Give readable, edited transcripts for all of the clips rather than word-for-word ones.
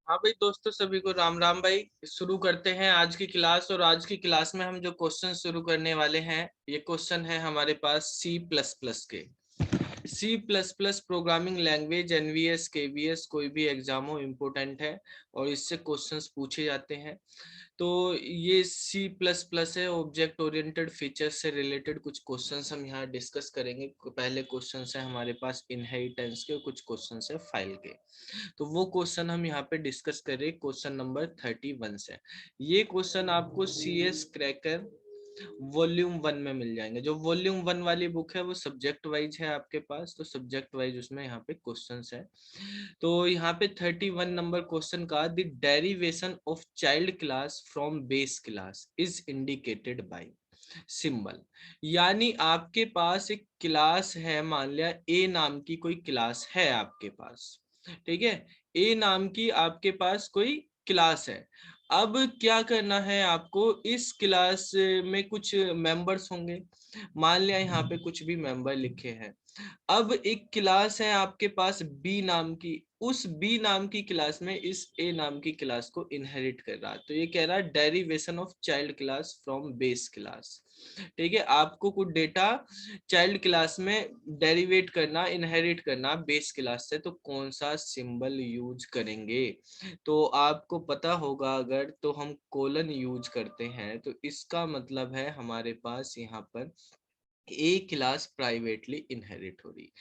हाँ भाई दोस्तों, सभी को राम राम भाई। शुरू करते हैं आज की क्लास। और आज की क्लास में हम जो क्वेश्चन शुरू करने वाले हैं, ये क्वेश्चन है हमारे पास सी प्लस प्लस के। C plus plus programming language, NVS KVS, कोई भी एग्जाम हो, इम्पोर्टेंट है और इससे क्वेश्चंस पूछे जाते हैं। तो ये सी प्लस प्लस है। ऑब्जेक्ट ओरिएंटेड फीचर्स से रिलेटेड कुछ क्वेश्चंस हम यहाँ डिस्कस करेंगे। पहले क्वेश्चंस है हमारे पास इनहेरिटेंस के, कुछ क्वेश्चंस है फाइल के। तो वो क्वेश्चन हम यहाँ पे डिस्कस कर रहे हैं क्वेश्चन नंबर 31 से। ये क्वेश्चन आपको सी एस क्रैकर वॉल्यूम 1 में मिल जाएंगे। जो वॉल्यूम 1 वाली बुक है वो सब्जेक्ट वाइज है आपके पास, तो सब्जेक्ट वाइज उसमें यहाँ पे क्वेश्चंस है। तो यहाँ पे 31 नंबर क्वेश्चन का, the derivation of child class from base class is indicated by symbol. यानी आपके पास एक क्लास है, मान लिया ए नाम की कोई क्लास है आपके पास, ठीक है। ए नाम की आपके पास कोई क्लास है। अब क्या करना है आपको, इस क्लास में कुछ मेंबर्स होंगे। मान लिया यहाँ पे कुछ भी मेंबर लिखे हैं। अब एक क्लास है आपके पास बी नाम की, उस बी नाम की क्लास में इस ए नाम की क्लास को इनहेरिट कर रहा है। तो ये कह रहा है derivation of child class from base class. ठीक है, आपको कुछ डेटा चाइल्ड क्लास में डेरिवेट करना, इनहेरिट करना बेस क्लास से, तो कौन सा सिंबल यूज करेंगे। तो आपको पता होगा, अगर तो हम कोलन यूज करते हैं तो इसका मतलब है हमारे पास यहाँ पर ए क्लास प्राइवेटली इनहेरिट हो रही।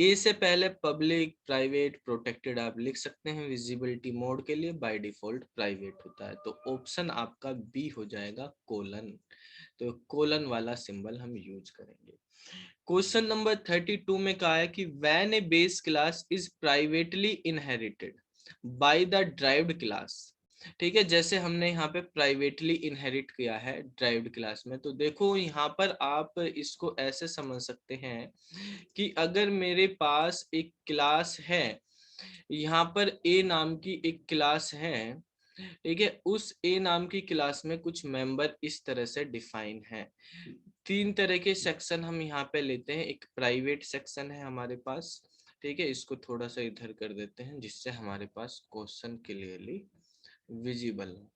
ए से पहले पब्लिक, प्राइवेट, प्रोटेक्टेड आप लिख सकते हैं। विजिबिलिटी मोड के लिए बाय डिफॉल्ट प्राइवेट होता है, तो ऑप्शन आपका बी हो जाएगा, कोलन। तो कोलन वाला सिंबल हम यूज करेंगे। क्वेश्चन नंबर 32 में कहा है कि when A base class is privately inherited by the derived class. ठीक है, जैसे हमने यहाँ पे प्राइवेटली इनहेरिट किया है ड्राइव्ड क्लास में, तो देखो यहाँ पर आप इसको ऐसे समझ सकते हैं कि अगर मेरे पास एक क्लास है, यहाँ पर ए नाम की एक क्लास है, ठीक है। उस ए नाम की क्लास में कुछ मेंबर इस तरह से डिफाइन है। तीन तरह के सेक्शन हम यहाँ पे लेते हैं। एक प्राइवेट सेक्शन है हमारे पास, ठीक है। इसको थोड़ा सा इधर कर देते हैं जिससे हमारे पास क्वेश्चन क्लियरली विजिबल हो।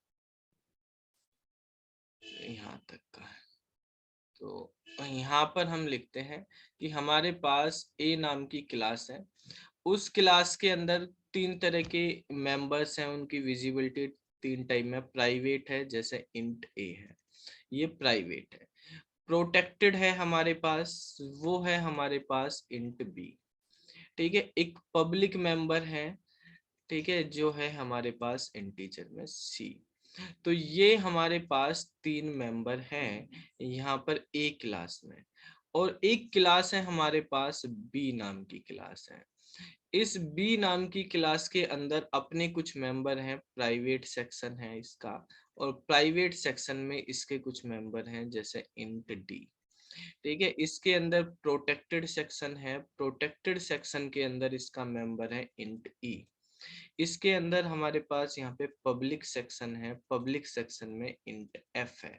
यहाँ तक का है। तो यहाँ पर हम लिखते हैं कि हमारे पास ए नाम की क्लास है। उस क्लास के अंदर तीन तरह के मेंबर्स हैं, उनकी विजिबिलिटी तीन टाइप में। प्राइवेट है, जैसे इंट ए है, ये प्राइवेट है। प्रोटेक्टेड है हमारे पास, वो है हमारे पास इंट बी, ठीक है। एक पब्लिक मेंबर है, ठीक है, जो है हमारे पास इंटीजर में सी। तो ये हमारे पास तीन मेंबर हैं यहाँ पर ए क्लास में। और एक क्लास है हमारे पास बी नाम की क्लास है। इस बी नाम की क्लास के अंदर अपने कुछ मेंबर हैं, प्राइवेट सेक्शन है इसका। और प्राइवेट सेक्शन में इसके कुछ मेंबर हैं, जैसे इंट डी, ठीक है। इसके अंदर प्रोटेक्टेड सेक्शन है, प्रोटेक्टेड सेक्शन के अंदर इसका मेंबर है इंट ई। इसके अंदर हमारे पास यहाँ पे पब्लिक सेक्शन है, पब्लिक सेक्शन में इंट एफ है,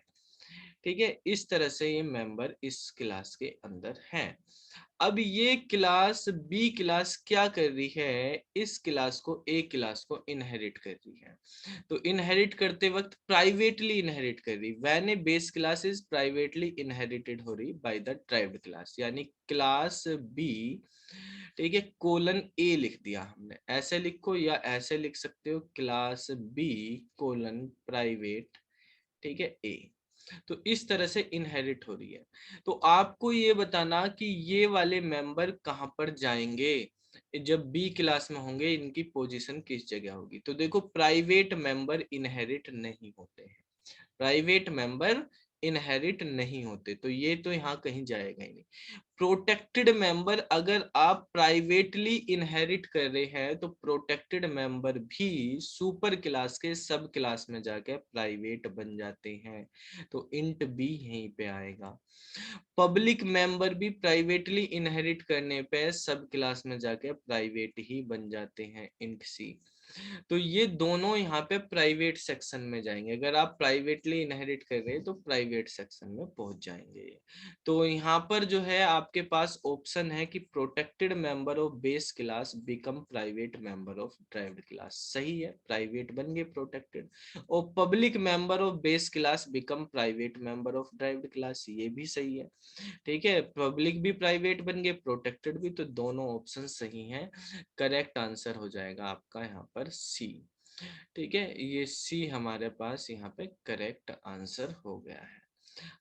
ठीक है। इस तरह से ये मेंबर इस क्लास के अंदर हैं। अब ये क्लास बी क्लास क्या कर रही है, इस क्लास को ए क्लास को इनहेरिट कर रही है। तो इनहेरिट करते वक्त प्राइवेटली इनहेरिट कर रही। When A base class is privately inherited हो रही बाय द ड्राइव्ड क्लास, यानी क्लास बी, ठीक है, कोलन ए लिख दिया हमने। ऐसे लिखो या ऐसे लिख सकते हो, क्लास बी कोलन प्राइवेट, ठीक है, ए। तो इस तरह से इनहेरिट हो रही है। तो आपको ये बताना कि ये वाले मेंबर कहां पर जाएंगे जब बी क्लास में होंगे, इनकी पोजीशन किस जगह होगी। तो देखो, प्राइवेट मेंबर इनहेरिट नहीं होते हैं, प्राइवेट मेंबर इनहेरिट नहीं होते, तो ये तो यहाँ कहीं जाएगा ही नहीं। प्रोटेक्टेड मेंबर, अगर आप प्राइवेटली इनहेरिट कर रहे हैं तो प्रोटेक्टेड मेंबर भी सुपर क्लास के सब क्लास में जाके प्राइवेट बन जाते हैं, तो इंट बी यहीं पे आएगा। पब्लिक मेंबर भी प्राइवेटली इनहेरिट करने पे सब क्लास में जाके प्राइवेट ही बन जाते हैं, इंट सी। तो ये दोनों यहाँ पे प्राइवेट सेक्शन में जाएंगे। अगर आप प्राइवेटली इनहेरिट कर रहे हैं तो प्राइवेट सेक्शन में पहुंच जाएंगे। तो यहाँ पर जो है आप आपके पास ऑप्शन है कि protected member of base class become private member of derived class, सही है, प्राइवेट बन गए प्रोटेक्टेड। और public member of base class become private member of derived class, ये भी सही है। ठीक है, पब्लिक भी प्राइवेट बन गए, प्रोटेक्टेड भी, तो दोनों ऑप्शन सही हैं। करेक्ट आंसर हो जाएगा आपका यहाँ पर सी। ठीक है, ये सी हमारे पास यहाँ पे करेक्ट आंसर हो गया है।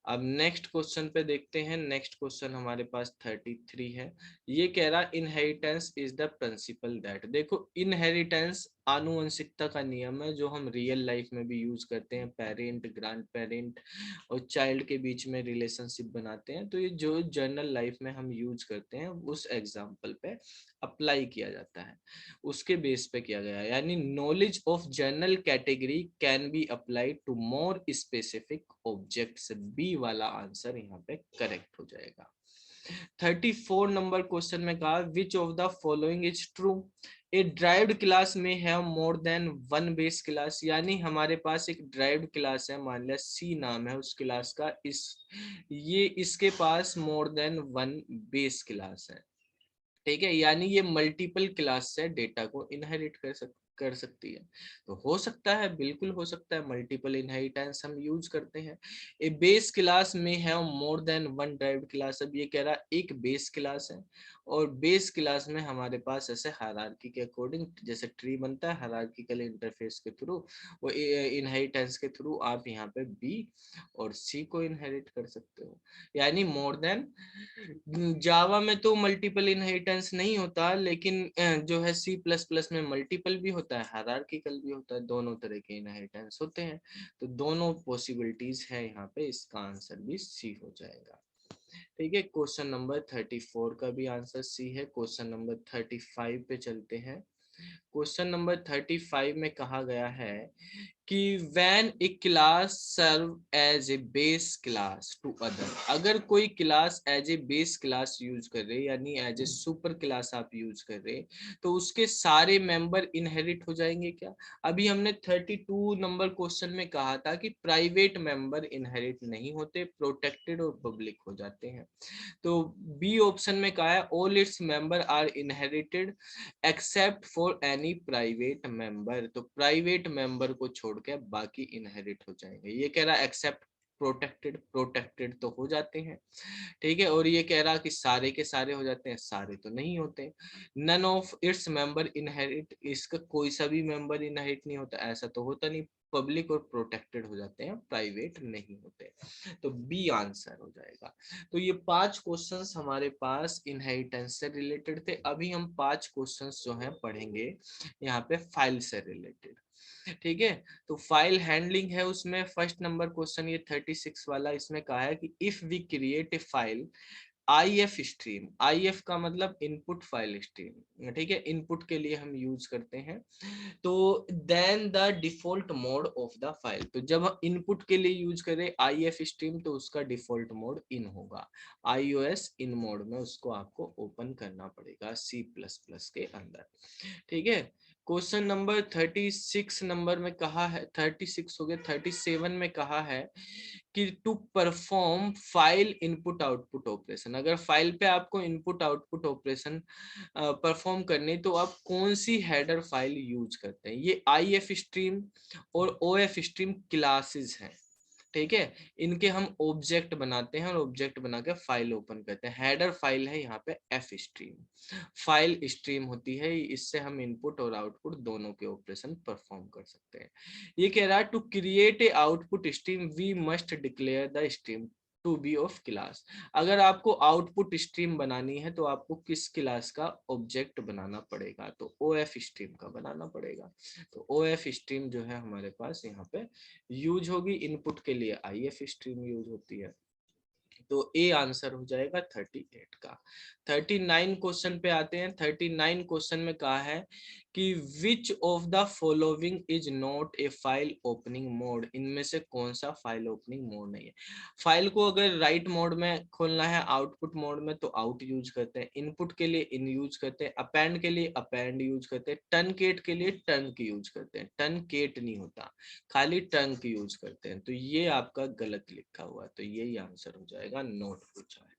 अब नेक्स्ट क्वेश्चन पे देखते हैं। नेक्स्ट क्वेश्चन हमारे पास 33 है। ये कह रहा inheritance is the principal that, देखो इनहेरिटेंस आनुवंशिकता का नियम है जो हम रियल लाइफ में भी यूज करते हैं, पेरेंट ग्रैंड पेरेंट और चाइल्ड के बीच में रिलेशनशिप बनाते हैं, तो ये जो जनरल लाइफ में हम यूज करते हैं उस एग्जाम्पल पे अप्लाई किया जाता है, उसके बेस पे किया गया है। यानी knowledge of general category can be applied to more specific objects, B वाला आंसर यहाँ पे करेक्ट हो जाएगा। 34 नंबर क्वेश्चन में कहा which of the following is true, A derived class में है मोर देन वन बेस क्लास, यानी हमारे पास एक ड्राइव्ड क्लास है, मान लिया सी नाम है उस क्लास का, इसके पास more than one base class है। ठीक है, यानी ये मल्टीपल क्लास से डेटा को इनहेरिट कर सकती है। तो हो सकता है, बिल्कुल हो सकता है, मल्टीपल इनहेरिटेंस हम यूज करते हैं। ए बेस क्लास में है मोर देन वन ड्राइव्ड क्लास, अब ये कह रहा एक बेस क्लास है और बेस क्लास में हमारे पास ऐसे हायरार्की के अकॉर्डिंग जैसे ट्री बनता है हायरार्किकल इंटरफेस के थ्रू, वो इनहेरिटेंस के थ्रू आप यहाँ पे बी और सी को इनहेरिट कर सकते हो। यानी मोर देन, जावा में तो मल्टीपल इनहेरिटेंस नहीं होता, लेकिन जो है सी प्लस प्लस में मल्टीपल भी होता है हायरार्किकल भी होता है, दोनों तरह के इनहेरिटेंस होते हैं, तो दोनों पॉसिबिलिटीज है यहाँ पे, इसका आंसर भी सी हो जाएगा। ठीक है, क्वेश्चन नंबर 34 का भी आंसर सी है। क्वेश्चन नंबर 35 पे चलते हैं। क्वेश्चन नंबर 35 में कहा गया है कि when a class serve as a base class to other, अगर कोई class as a base class use कर रहे यानी एज ए सुपर क्लास आप यूज कर रहे, तो उसके सारे मेंबर इनहेरिट हो जाएंगे क्या? अभी हमने 32 नंबर क्वेश्चन में कहा था कि प्राइवेट मेंबर इनहेरिट नहीं होते, प्रोटेक्टेड और पब्लिक हो जाते हैं। तो बी ऑप्शन में कहा है all its member are inherited except for any private member, तो प्राइवेट मेंबर को छोड़ के बाकी इनहेरिट हो जाएंगे। ये कह रहा है एक्सेप्ट प्रोटेक्टेड, प्रोटेक्टेड तो हो जाते हैं। ठीक है, और ये कह रहा कि सारे के सारे हो जाते हैं, सारे तो नहीं होते। None of its member inherit, इसका कोई सा भी मेंबर इनहेरिट नहीं होता, ऐसा तो होता नहीं, पब्लिक और प्रोटेक्टेड हो जाते हैं, प्राइवेट नहीं होते, तो बी आंसर हो जाएगा। तो ये 5 क्वेश्चंस हमारे पास इनहेरिटेंस से रिलेटेड थे। अभी हम 5 क्वेश्चंस जो हैं पढ़ेंगे यहाँ पे फाइल से रिलेटेड। ठीक है, तो फाइल हैंडलिंग है उसमें फर्स्ट नंबर क्वेश्चन ये 36 वाला, इसमें कहा है कि if we create a file IF stream, IF का मतलब इनपुट फाइल स्ट्रीम, ठीक है, इनपुट के लिए हम यूज करते हैं, तो then the default mode of the file, तो जब हम इनपुट के लिए यूज करें IF स्ट्रीम तो उसका डिफॉल्ट मोड इन होगा, iOS इन मोड में उसको आपको ओपन करना पड़ेगा C++ के अंदर। ठीक है, क्वेश्चन नंबर 36 नंबर में कहा है, 36 हो गया, 37 में कहा है कि to perform file input output operation, अगर फाइल पे आपको इनपुट आउटपुट ऑपरेशन परफॉर्म करनी तो आप कौन सी हेडर फाइल यूज करते हैं? ये IF स्ट्रीम और OF स्ट्रीम क्लासेस हैं। ठीक है, इनके हम ऑब्जेक्ट बनाते हैं और ऑब्जेक्ट बना के फाइल ओपन करते हैं, हेडर फाइल है यहाँ पे F स्ट्रीम, फाइल स्ट्रीम होती है, इससे हम इनपुट और आउटपुट दोनों के ऑपरेशन परफॉर्म कर सकते हैं। ये कह रहा है to create a output stream we must declare the stream to be of class, अगर आपको आउटपुट स्ट्रीम बनानी है तो आपको किस क्लास का ऑब्जेक्ट बनाना पड़ेगा? तो OF स्ट्रीम का बनाना पड़ेगा। तो OF स्ट्रीम जो है हमारे पास यहाँ पे यूज होगी, इनपुट के लिए IF स्ट्रीम यूज होती है, तो ए आंसर हो जाएगा 38 का। 39 क्वेश्चन पे आते हैं। 39 क्वेश्चन में कहा है कि which of the following is not a file opening mode, इनमें से कौन सा फाइल ओपनिंग मोड नहीं है? फाइल को अगर राइट मोड में खोलना है, आउटपुट मोड में, तो आउट यूज करते हैं, इनपुट के लिए इन यूज करते हैं, अपेंड के लिए अपेंड यूज करते हैं, टर्नकेट के लिए टर्न यूज करते हैं, टर्नकेट नहीं होता, खाली टर्न यूज करते हैं, तो ये आपका गलत लिखा हुआ है, तो यही आंसर हो जाएगा, नोट पूछा है।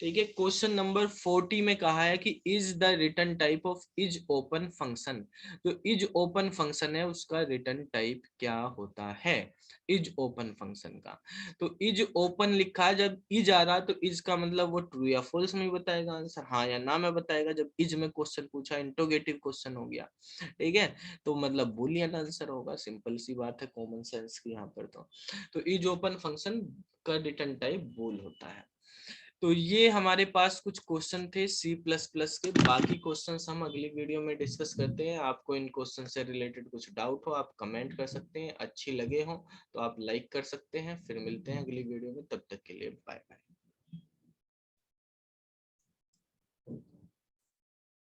ठीक है। क्वेश्चन नंबर 40 में कहा है कि is the return type of is open function. जो इज ओपन फंक्शन है उसका रिटर्न टाइप क्या होता है इज ओपन फंक्शन का। तो इज ओपन लिखा है, जब इज आ रहा तो इज का मतलब वो ट्रू या फॉल्स में बताएगा आंसर, हाँ या ना में बताएगा। जब इज में क्वेश्चन पूछा, इंटरोगेटिव क्वेश्चन हो गया, ठीक है, तो मतलब बूलियन आंसर होगा। सिंपल सी बात है, कॉमन सेंस की यहाँ पर। तो इज ओपन फंक्शन का रिटर्न टाइप बूल होता है। तो ये हमारे पास कुछ क्वेश्चन थे सी प्लस प्लस के। बाकी क्वेश्चंस हम अगली वीडियो में डिस्कस करते हैं। आपको इन क्वेश्चन से रिलेटेड कुछ डाउट हो आप कमेंट कर सकते हैं, अच्छी लगे हो तो आप लाइक कर सकते हैं। फिर मिलते हैं अगली वीडियो में, तब तक के लिए बाय बाय।